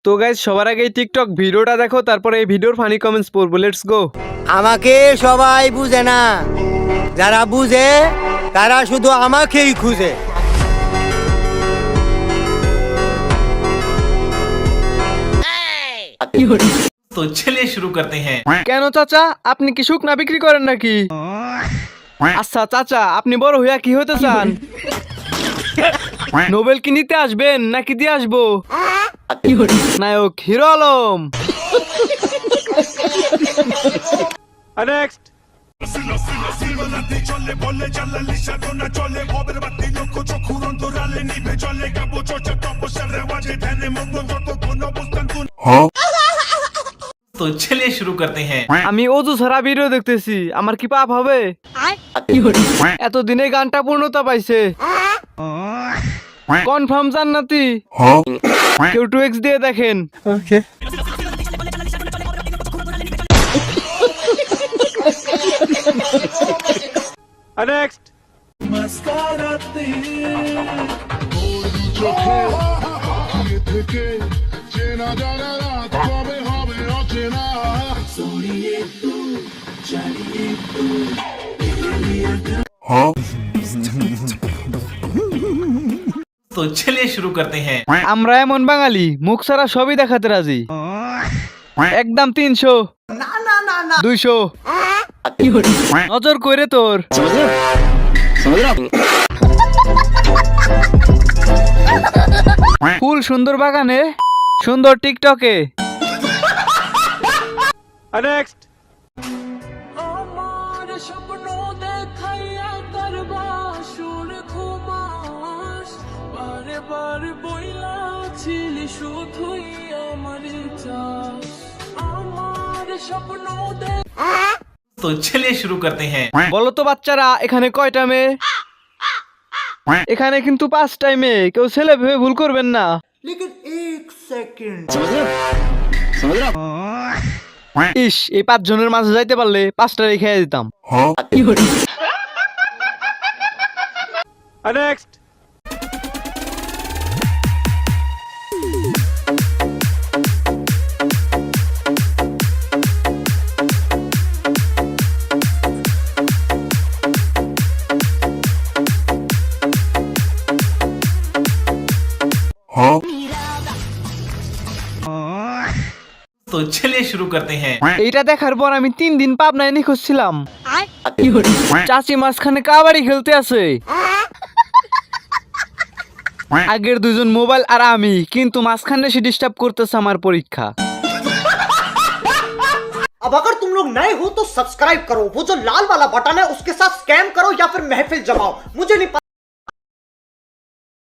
তো গাইস সবার আগে টিকটক ভিডিওটা দেখো, তারপরে এই ভিডিওর ফানি কমেন্টস পড়বো। Let's go. আমাকে সবাই বুঝে না, যারা বুঝে তারা শুধু আমাকেই খুঁজে। तो चलिए शुरू करते हैं। কেন চাচা, আপনি কি শুকনা বিক্রি করেন নাকি? আচ্ছা চাচা, আপনি বড় হইয়া কি হতে চান? নোবেল কি নিতে আসবেন নাকি দিয়ে আসবো? নায়ক হিরো আলম। নেক্সট। तो चलिए शुरू करते हैं। আমি অজু ছাড়া ভিডিও দেখতেছি, আমার কি পাপ হবে? এতদিনে গানটা পূর্ণতা পাইছে। কনফার্ম জান্নাতি। কেউ 2x দিয়ে দেখেন। ওকে। নেক্সট। तो चलिए शुरू करते हैं। আমরা এমন বাঙালি, মুখ ছাড়া সবই দেখাতে রাজি। একদম 300, 200। নজর করে তোর। ফুল সুন্দর বাগানে, সুন্দর টিকটকে। নেক্সট। तो चलिए शुरू करते हैं। বলো তো বাচ্চারা, এখানে কয়টা মেয়ে? এখানে কিন্তু 5টাই মেয়ে, কেউ ছেলে ভেবে ভুল করবেন না। ইস, এই 5 জনের মাঝে যাইতে পারলে 5টা রেখে দিতাম। নেক্সট। तो चलिए शुरू करते हैं। এইটা দেখার পর আমি 3 দিন পাবনায় নিখোঁজ ছিলাম। চাচি মাঝখানে কাবাডি খেলতে আছে। আগের 2 জন মোবাইল আর আমি, কিন্তু মাঝখানে সে ডিস্টার্ব করতেছে আমার পরীক্ষা। अब अगर तुम लोग नए हो तो सब्सक्राइब करो, वो जो लाल वाला बटन है उसके साथ स्कैम करो या फिर महफिल जमाओ, मुझे नहीं